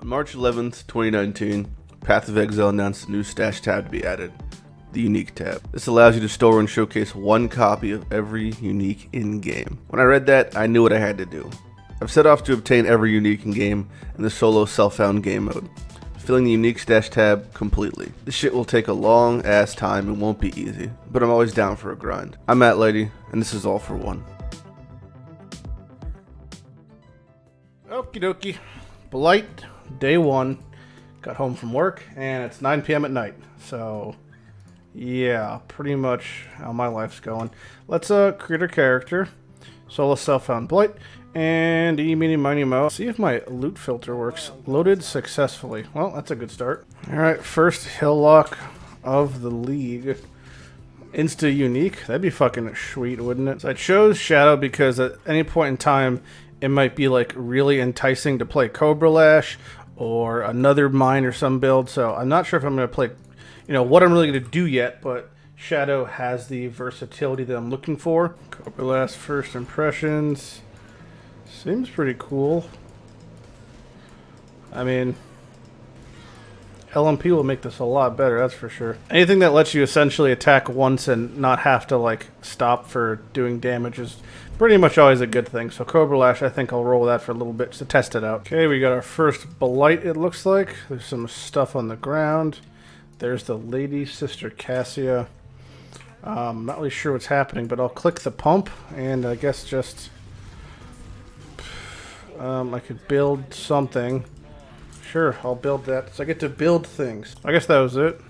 On March 11th, 2019, Path of Exile announced a new stash tab to be added, the Unique tab. This allows you to store and showcase one copy of every unique in-game. When I read that, I knew what I had to do. I've set off to obtain every unique in-game in the solo self-found game mode, filling the Unique stash tab completely. This shit will take a long ass time and won't be easy, but I'm always down for a grind. I'm Lighty, and this is all for one. Okie dokie. Blight, day one. Got home from work, and it's 9 p.m. at night. So, yeah, pretty much how my life's going. Let's create a character. Solo self-found Blight. And eeny, meeny, mo. See if my loot filter works. Loaded successfully. Well, that's a good start. Alright, first Hillock of the League. Insta unique. That'd be fucking sweet, wouldn't it? So I chose Shadow because at any point in time, it might be like really enticing to play Cobra Lash or another mine or some build. So I'm not sure if I'm going to play, what I'm really going to do yet, but Shadow has the versatility that I'm looking for. Cobra Lash first impressions. Seems pretty cool. I mean, LMP will make this a lot better, that's for sure. Anything that lets you essentially attack once and not have to like stop for doing damage is pretty much always a good thing. So Cobra Lash, I think I'll roll with that for a little bit to test it out. Okay, we got our first Blight, it looks like. There's some stuff on the ground. There's the Lady Sister Cassia. I'm not really sure what's happening, but I'll click the pump and I guess just... I could build something. Sure, I'll build that. So I get to build things. I guess that was it.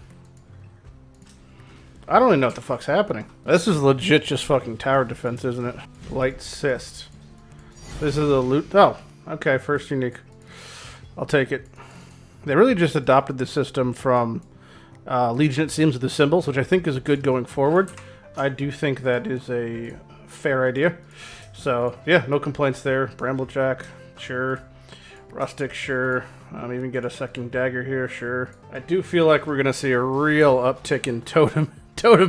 I don't even know what the fuck's happening. This is legit just fucking tower defense, isn't it? Light Cyst. This is a loot. Oh, okay, first unique. I'll take it. They really just adopted the system from Legion, it seems, with the symbols, which I think is good going forward. I do think that is a fair idea. So, yeah, no complaints there. Bramblejack, sure. Rustic, sure. Even get a second dagger here, sure. I do feel like we're going to see a real uptick in totem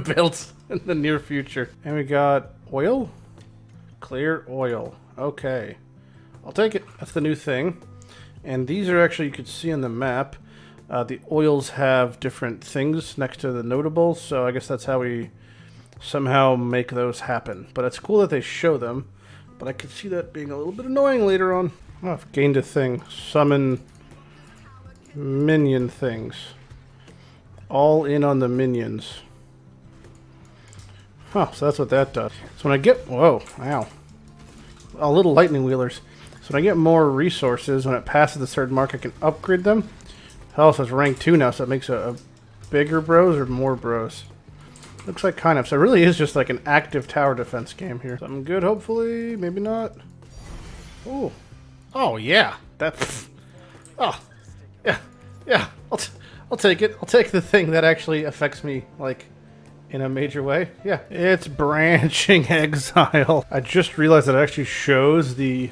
builds in the near future. And we got oil? Clear oil. Okay. I'll take it. That's the new thing. And these are actually, you could see on the map, the oils have different things next to the notables. So I guess that's how we somehow make those happen. But it's cool that they show them. But I could see that being a little bit annoying later on. Oh, I've gained a thing. Summon minion things. All in on the minions. Huh, so that's what that does. So when I get... Whoa, ow. Oh, little lightning wheelers. So when I get more resources, when it passes the third mark, I can upgrade them. Hell, so it's rank 2 now, so it makes a bigger bros or more bros. Looks like kind of. So it really is just like an active tower defense game here. Something good, hopefully. Maybe not. Oh. Oh, yeah. That's... Oh. Yeah. Yeah. I'll take it. I'll take the thing that actually affects me, like, in a major way. Yeah. It's Branching Exile. I just realized that it actually shows the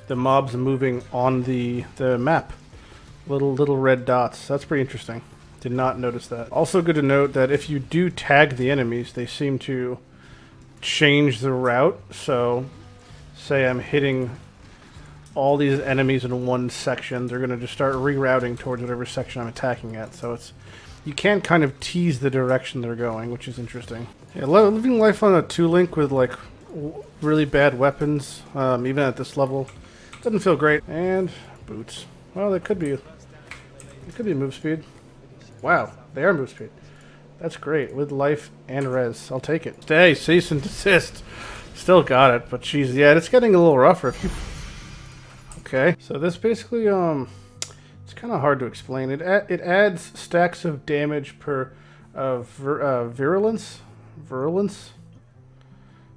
mobs moving on the map. Little red dots. That's pretty interesting. Did not notice that. Also good to note that if you do tag the enemies, they seem to change the route. So, say I'm hitting all these enemies in one section, they're going to just start rerouting towards whatever section I'm attacking at. So it's, you can kind of tease the direction they're going, which is interesting. Yeah, living life on a 2-link with like really bad weapons, even at this level, doesn't feel great. And boots. Well, they could be move speed. Wow, they are move speed. That's great. With life and res. I'll take it. Hey, cease and desist. Still got it, but geez, yeah, it's getting a little rougher. Okay, so this basically, it's kind of hard to explain. It adds stacks of damage per virulence? Virulence?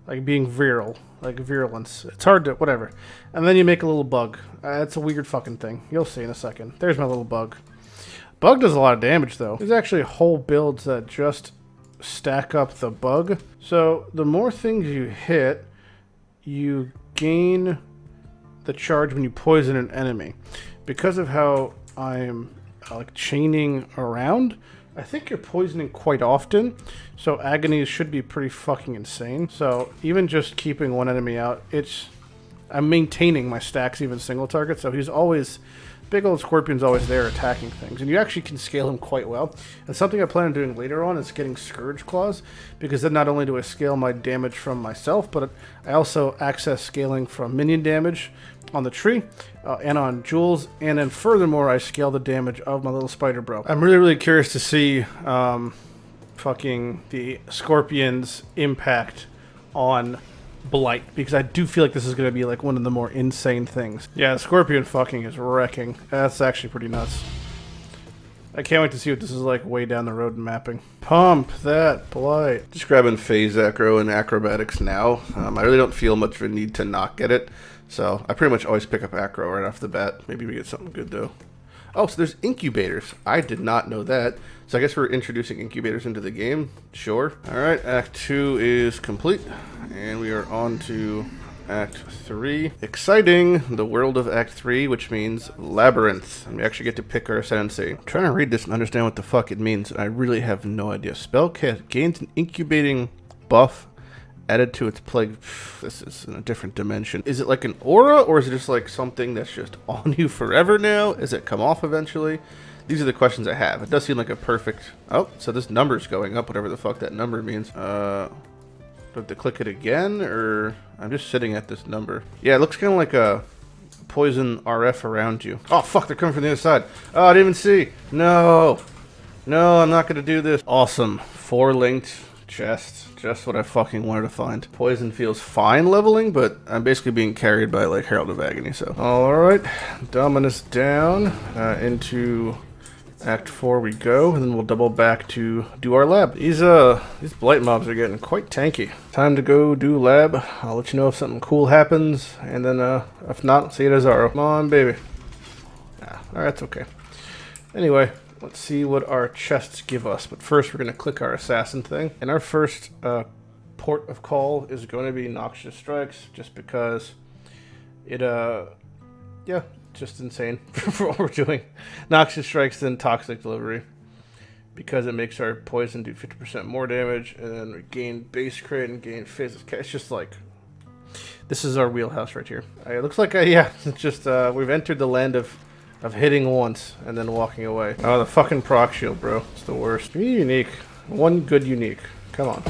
Like being virile. Like virulence. It's hard to, whatever. And then you make a little bug. It's a weird fucking thing. You'll see in a second. There's my little bug. Bug does a lot of damage, though. There's actually whole builds that just stack up the bug. So the more things you hit, you gain the charge when you poison an enemy. Because of how I'm like chaining around, I think you're poisoning quite often. So agonies should be pretty fucking insane. So even just keeping one enemy out, I'm maintaining my stacks even single target. So he's always big old scorpion's always there attacking things, and you actually can scale him quite well. And something I plan on doing later on is getting Scourge Claws, because then not only do I scale my damage from myself, but I also access scaling from minion damage on the tree and on jewels, and then furthermore I scale the damage of my little spider bro. I'm really curious to see fucking the Scorpion's impact on Blight, because I do feel like this is going to be like one of the more insane things. Yeah, the Scorpion fucking is wrecking. That's actually pretty nuts. I can't wait to see what this is like way down the road in mapping. Pump that Blight. Just grabbing phase acro and acrobatics now. I really don't feel much of a need to not get it, so I pretty much always pick up acro right off the bat. Maybe we get something good though. Oh, so there's incubators. I did not know that. So I guess we're introducing incubators into the game. Sure. All right, Act 2 is complete. And we are on to Act 3. Exciting! The world of Act 3, which means labyrinth. And we actually get to pick our ascendancy. I'm trying to read this and understand what the fuck it means. I really have no idea. Spellcast gains an incubating buff added to its plague. This is in a different dimension. Is it like an aura, or is it just like something that's just on you forever now? Does it come off eventually? These are the questions I have. It does seem like a perfect... Oh, so this number's going up, whatever the fuck that number means. Do I have to click it again, or... I'm just sitting at this number. Yeah, it looks kind of like a poison RF around you. Oh, fuck, they're coming from the other side. Oh, I didn't even see. No. No, I'm not going to do this. Awesome. 4 linked chests. Just what I fucking wanted to find. Poison feels fine leveling, but I'm basically being carried by, like, Herald of Agony, so... Alright. Dominus down. Into... Act 4 we go, and then we'll double back to do our lab. These blight mobs are getting quite tanky. Time to go do lab. I'll let you know if something cool happens, and then if not, see you at Azaro. Come on, baby. Alright, that's okay. Anyway, let's see what our chests give us. But first, we're going to click our assassin thing. And our first port of call is going to be Noxious Strikes, just because it, yeah, just insane for what we're doing. Noxious Strikes, then Toxic Delivery, because it makes our poison do 50% more damage, and then we gain base crit and gain physics. It's just like, this is our wheelhouse right here. It looks like, yeah, it's just, we've entered the land of hitting once and then walking away. Oh, the fucking proc shield, bro. It's the worst. Be unique. One good unique. Come on.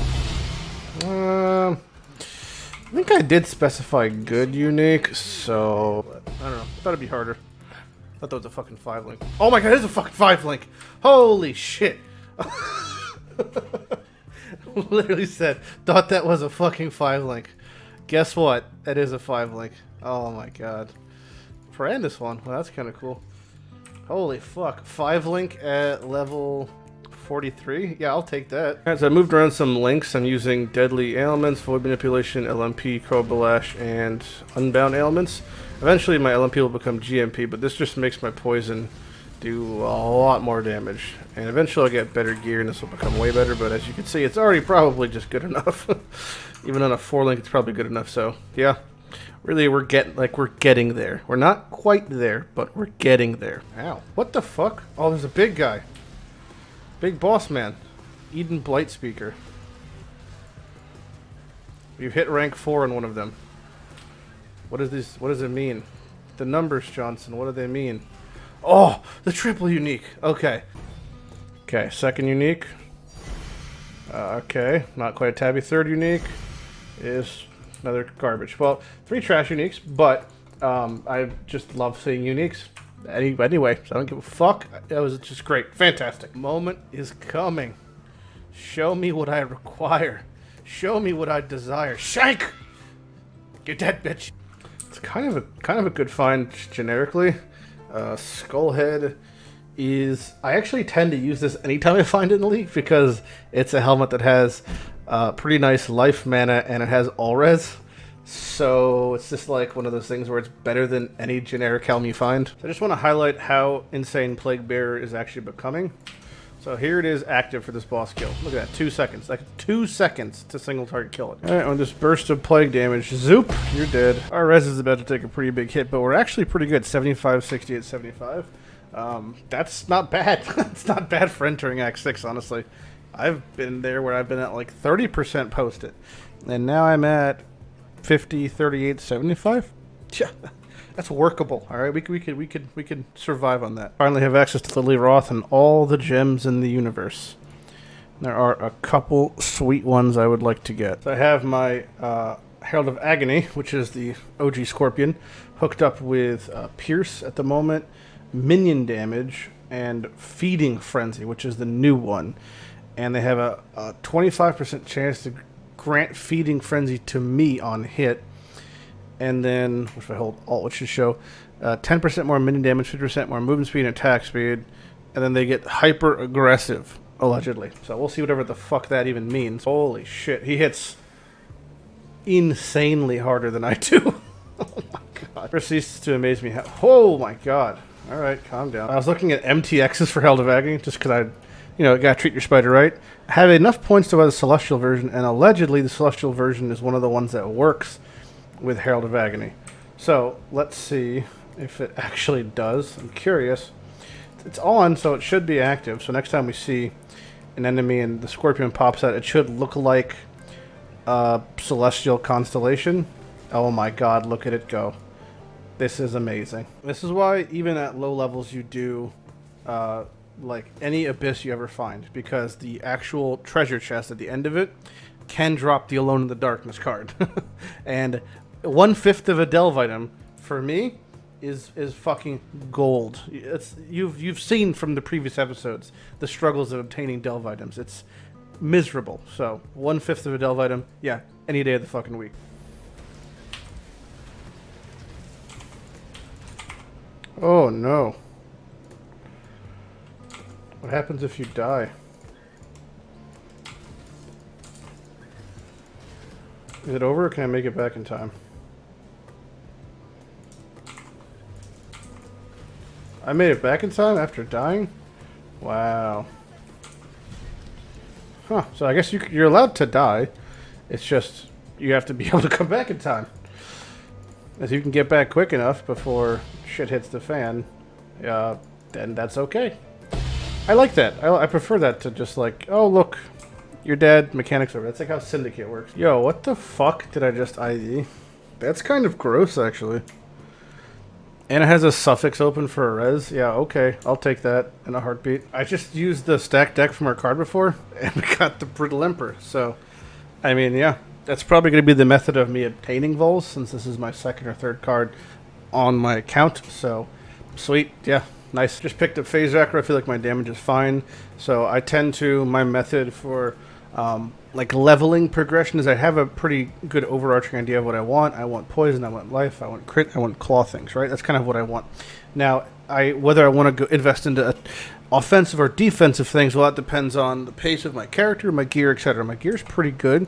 I think I did specify good unique, so I don't know. I thought it'd be harder. I thought that was a fucking 5 link. Oh my god, it is a fucking 5 link! Holy shit! Literally said, thought that was a fucking 5 link. Guess what? That is a 5 link. Oh my god. Friend this one. Well, that's kind of cool. Holy fuck. 5 link at level 43? Yeah, I'll take that. Alright, so I moved around some links. I'm using Deadly Ailments, Void Manipulation, LMP, Cobra Lash, and Unbound Ailments. Eventually my LMP will become GMP, but this just makes my poison do a lot more damage. And eventually I'll get better gear and this will become way better, but as you can see, it's already probably just good enough. Even on a 4 link, it's probably good enough, so yeah. Really, we're getting there. We're not quite there, but we're getting there. Ow. What the fuck? Oh, there's a big guy. Big boss man. Eden Blight Speaker. We've hit rank 4 on one of them. What is this? What does it mean? The numbers, Johnson. What do they mean? Oh, the triple unique. Okay. Okay, second unique. Okay, not quite a tabby. Third unique is another garbage. Well, 3 trash uniques, but I just love seeing uniques. Anyway, so I don't give a fuck. That was just great. Fantastic. Moment is coming. Show me what I require. Show me what I desire. Shank! Get that bitch. It's kind of a good find generically. Skullhead is... I actually tend to use this anytime I find it in the league because it's a helmet that has pretty nice life mana and it has all res. So it's just like one of those things where it's better than any generic helm you find. So I just want to highlight how insane Plague Bearer is actually becoming. So here it is active for this boss kill. Look at that, 2 seconds. Like 2 seconds to single target kill it. Alright, on this burst of plague damage, zoop, you're dead. Our res is about to take a pretty big hit, but we're actually pretty good. 75, 68, 75. That's not bad. It's not bad for entering Act 6, honestly. I've been there where I've been at like 30% post it. And now I'm at 50, 38, 75. Yeah, That's workable. All right, we could survive on that. Finally, have access to Lily Roth and all the gems in the universe. There are a couple sweet ones I would like to get. So I have my Herald of Agony, which is the OG Scorpion, hooked up with Pierce at the moment, minion damage, and Feeding Frenzy, which is the new one. And they have a 25% chance to grant Feeding Frenzy to me on hit. And then, if I hold Alt, which should show 10% more minion damage, 50% more movement speed and attack speed. And then they get hyper aggressive, allegedly. So we'll see whatever the fuck that even means. Holy shit, he hits insanely harder than I do. Oh my god. First ceases to amaze me. Oh my god. Alright, calm down. I was looking at MTXs for Herald of Agony, just because I, gotta treat your spider right. I have enough points to buy the Celestial version, and allegedly the Celestial version is one of the ones that works with Herald of Agony. So, let's see if it actually does. I'm curious. It's on, so it should be active. So next time we see an enemy and the Scorpion pops out, it should look like Celestial Constellation. Oh my god, look at it go. This is amazing. This is why even at low levels you do like any abyss you ever find, because the actual treasure chest at the end of it can drop the Alone in the Darkness card. And 1/5 of a delve item for me is fucking gold. It's you've seen from the previous episodes the struggles of obtaining delve items. It's miserable. So 1/5 of a delve item, yeah, any day of the fucking week. Oh no. What happens if you die? Is it over or can I make it back in time? I made it back in time after dying? Wow. Huh, so I guess you're allowed to die. It's just you have to be able to come back in time. If you can get back quick enough before shit hits the fan, then that's okay. I like that. I prefer that to just like, oh look, you're dead, mechanics over. That's like how Syndicate works. Yo, what the fuck did I just ID? That's kind of gross, actually. And it has a suffix open for a res. Yeah, okay. I'll take that in a heartbeat. I just used the stack deck from our card before, and we got the Brittle Emperor. So, I mean, yeah. That's probably going to be the method of me obtaining vols, since this is my second or third card on my account. So, sweet. Yeah, nice. Just picked up Phase Acro. I feel like my damage is fine. So, I tend to, my method for like leveling progression is I have a pretty good overarching idea of what I want. I want poison, I want life, I want crit, I want claw things, right? That's kind of what I want. Now, whether I want to go invest into offensive or defensive things, well, that depends on the pace of my character, my gear, etc. My gear's pretty good.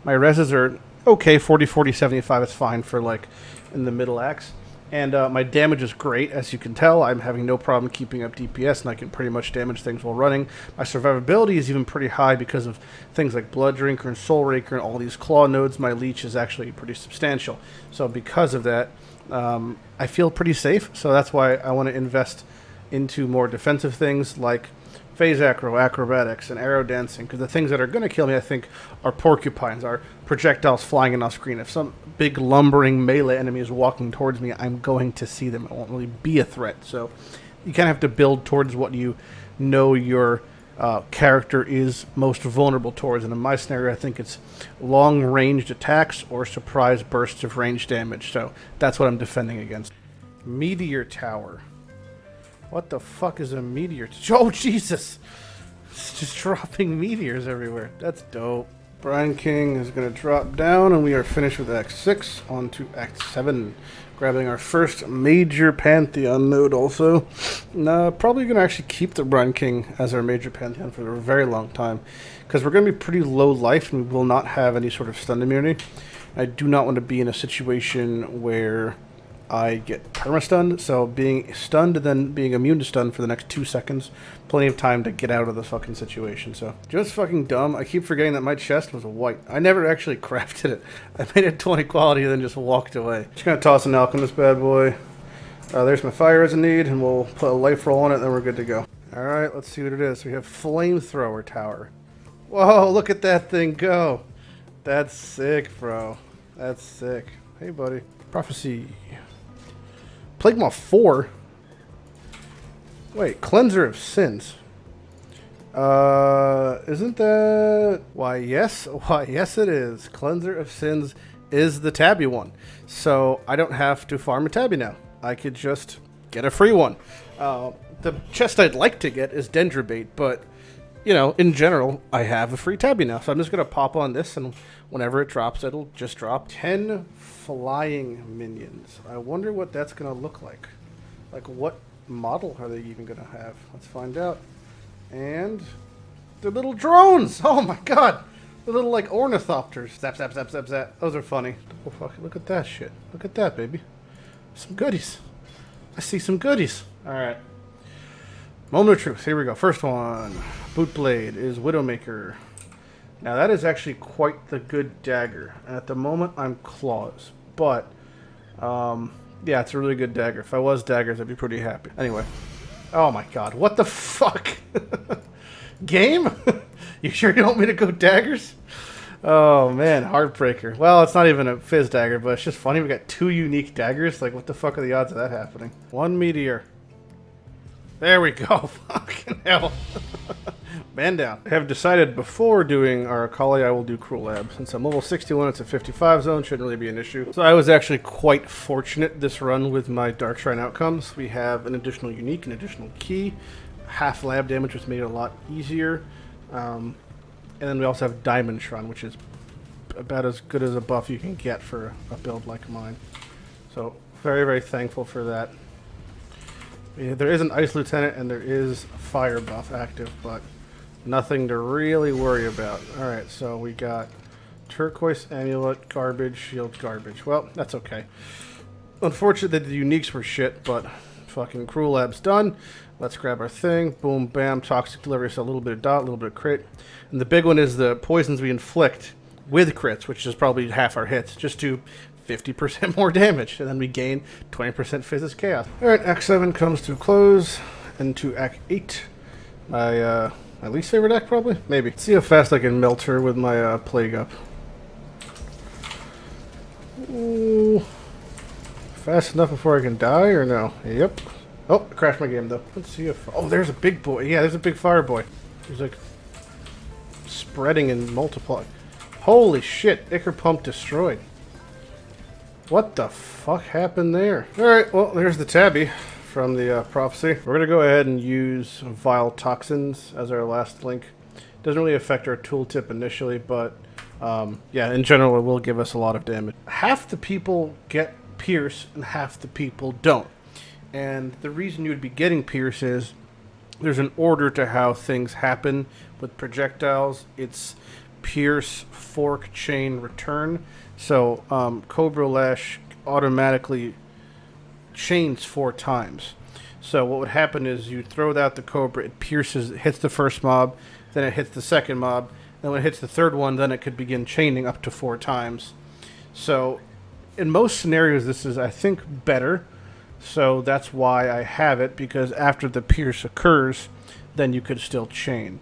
My reses are okay, 40, 40, 75 is fine for like in the middle acts. And my damage is great, as you can tell. I'm having no problem keeping up DPS, and I can pretty much damage things while running. My survivability is even pretty high because of things like Blood Drinker and Soul Raker and all these claw nodes. My leech is actually pretty substantial. So because of that, I feel pretty safe. So that's why I want to invest into more defensive things like Phase Acro, Acrobatics, and Arrow Dancing, because the things that are going to kill me, I think, are Porcupines, are projectiles flying in off screen. If some big lumbering melee enemy is walking towards me, I'm going to see them. It won't really be a threat. So you kind of have to build towards what you know your character is most vulnerable towards. And in my scenario, I think it's long-ranged attacks or surprise bursts of range damage. So that's what I'm defending against. Meteor Tower. What the fuck is a meteor? Oh, Jesus! It's just dropping meteors everywhere. That's dope. Brine King is going to drop down, and we are finished with Act 6. On to Act 7. Grabbing our first major Pantheon node also. Probably going to actually keep the Brine King as our major Pantheon for a very long time, because we're going to be pretty low life, and we will not have any sort of stun immunity. I do not want to be in a situation where I get perma-stunned, so being stunned and then being immune to stun for the next 2 seconds, plenty of time to get out of the fucking situation. So, just fucking dumb. I keep forgetting that my chest was white. I never actually crafted it. I made it 20 quality and then just walked away. Just gonna toss an alchemist bad boy. There's my fire as a need, and we'll put a life roll on it, and then we're good to go. Alright, let's see what it is. We have Flamethrower Tower. Whoa, look at that thing go. That's sick, bro. That's sick. Hey, buddy. Prophecy. Plague Moth 4? Wait, Cleanser of Sins. Isn't that... Why, yes it is. Cleanser of Sins is the tabby one. So I don't have to farm a tabby now. I could just get a free one. The chest I'd like to get is Dendrobate, but, you know, in general, I have a free tabby now. So I'm just going to pop on this, and whenever it drops, it'll just drop 10 flying minions. I wonder what that's going to look like. Like, what model are they even going to have? Let's find out. And they're little drones. Oh my god. They're little like ornithopters. Zap, zap, zap, zap, zap. Those are funny. Oh fuck, look at that shit. Look at that, baby. Some goodies. I see some goodies. Alright. Moment of truth. Here we go. First one. Bootblade is Widowmaker. Now that is actually quite the good dagger. At the moment I'm claws. But yeah, it's a really good dagger. If I was daggers, I'd be pretty happy. Anyway. Oh my god, what the fuck? Game? You sure you don't want me to go daggers? Oh man, Heartbreaker. Well, it's not even a fizz dagger, but it's just funny. We got 2 unique daggers. Like, what the fuck are the odds of that happening? 1 meteor. There we go. Fucking hell. Man down. I have decided before doing our Akali, I will do Cruel Lab. Since I'm level 61, it's a 55 zone. Shouldn't really be an issue. So I was actually quite fortunate this run with my Dark Shrine outcomes. We have an additional unique, an additional key. Half lab damage, which made it a lot easier. And then we also have Diamond Shrine, which is about as good as a buff you can get for a build like mine. So very, very thankful for that. Yeah, there is an Ice Lieutenant and there is a Fire buff active, but nothing to really worry about. Alright, so we got Turquoise Amulet, garbage, shield, garbage. Well, that's okay. Unfortunately, the uniques were shit, but fucking Cruel Lab's done. Let's grab our thing. Boom, bam, Toxic Delivery, so a little bit of dot, a little bit of crit. And the big one is the poisons we inflict with crits, which is probably half our hits, just to 50% more damage. And then we gain 20% Physics Chaos. Alright, Act 7 comes to a close. Into Act 8. My least favorite act, probably? Maybe. Let's see how fast I can melt her with my Plague up. Ooh. Fast enough before I can die, or no? Yep. Oh, I crashed my game, though. Let's see if... Oh, there's a big boy. Yeah, there's a big fire boy. He's, like, spreading and multiplying. Holy shit. Ichor Pump destroyed. What the fuck happened there? Alright, well, there's the tabby from the prophecy. We're going to go ahead and use Vile Toxins as our last link. Doesn't really affect our tooltip initially, but yeah, in general, it will give us a lot of damage. Half the people get Pierce and half the people don't. And the reason you would be getting Pierce is there's an order to how things happen with projectiles. It's Pierce, Fork, Chain, Return. So Cobra Lash automatically chains 4 times. So what would happen is you throw out the Cobra, it pierces, it hits the first mob, then it hits the second mob, then when it hits the third one, then it could begin chaining up to 4 times. So in most scenarios, this is, I think, better. So that's why I have it, because after the pierce occurs, then you could still chain.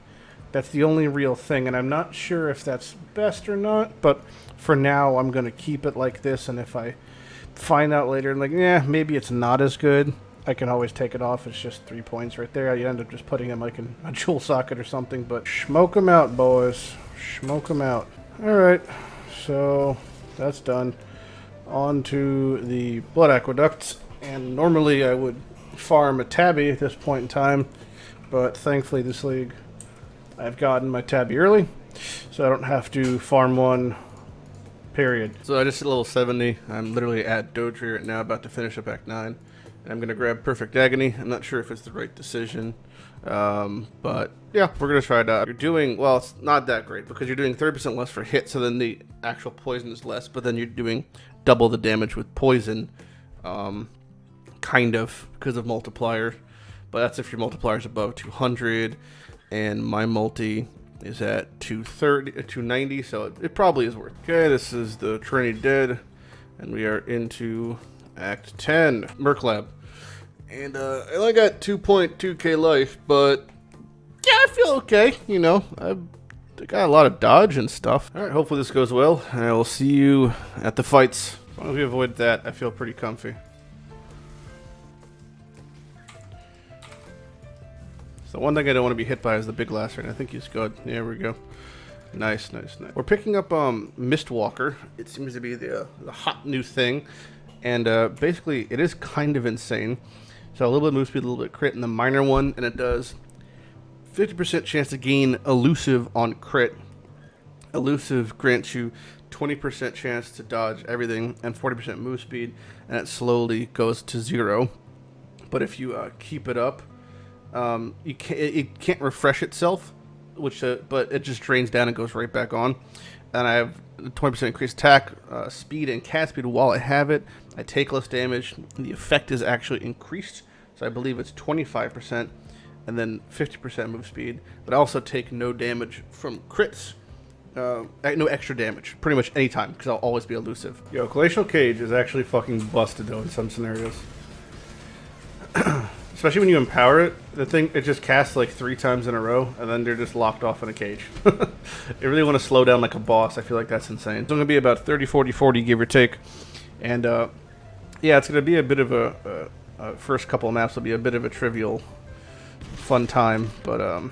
That's the only real thing, and I'm not sure if that's best or not, but for now, I'm going to keep it like this, and if I find out later, like, yeah, maybe it's not as good, I can always take it off. It's just 3 points right there. You end up just putting them like in a jewel socket or something, but smoke them out, boys. Smoke them out. Alright, so that's done. On to the Blood Aqueducts. And normally I would farm a tabby at this point in time, but thankfully this league I've gotten my tabby early, so I don't have to farm one, period. So I just hit level 70. I'm literally at Doji right now, about to finish up Act 9. And I'm going to grab Perfect Agony. I'm not sure if it's the right decision, but yeah, we're going to try it out. You're doing, well, it's not that great, because you're doing 30% less for hit, so then the actual poison is less, but then you're doing double the damage with poison. Kind of, because of multiplier, but that's if your multiplier is above 200, and my multi is at 290, so it probably is worth it. Okay, this is the Trinity Dead, and we are into Act 10, Merc Lab. And I only got 2.2k life, but yeah, I feel okay, you know, I got a lot of dodge and stuff. Alright, hopefully this goes well, and I will see you at the fights. As long as we avoid that, I feel pretty comfy. So one thing I don't want to be hit by is the big lacerant. I think he's good. There we go. Nice, nice, nice. We're picking up Mistwalker. It seems to be the hot new thing. And basically, it is kind of insane. So a little bit of move speed, a little bit of crit in the minor one. And it does 50% chance to gain elusive on crit. Elusive grants you 20% chance to dodge everything and 40% move speed. And it slowly goes to 0. But if you keep it up, it can't refresh itself. But it just drains down and goes right back on. And I have 20% increased attack, speed, and cast speed while I have it. I take less damage. The effect is actually increased, so I believe it's 25%, and then 50% move speed. But I also take no damage from crits, no extra damage, pretty much any time, because I'll always be elusive. Yo, Glacial Cage is actually fucking busted though in some scenarios. Especially when you empower it, it just casts like 3 times in a row, and then they're just locked off in a cage. You really want to slow down like a boss. I feel like that's insane. It's going to be about 30, 40, 40, give or take. And, yeah, it's going to be a bit of a first couple of maps will be a bit of a trivial, fun time. But,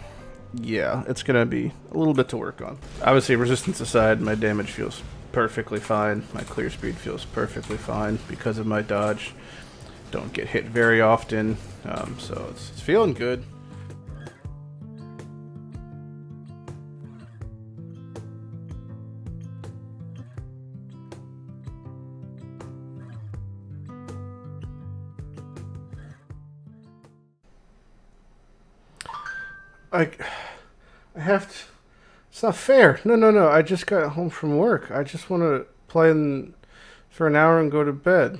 yeah, it's going to be a little bit to work on. Obviously, resistance aside, my damage feels perfectly fine. My clear speed feels perfectly fine because of my dodge. Don't get hit very often, so it's feeling good. I have to. It's not fair. No. I just got home from work. I just want to play for an hour and go to bed.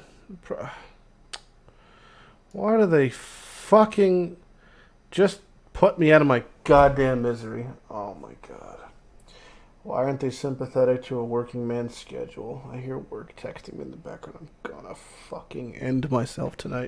Why do they fucking just put me out of my goddamn misery? Oh my god. Why aren't they sympathetic to a working man's schedule? I hear work texting me in the background. I'm gonna fucking end myself tonight.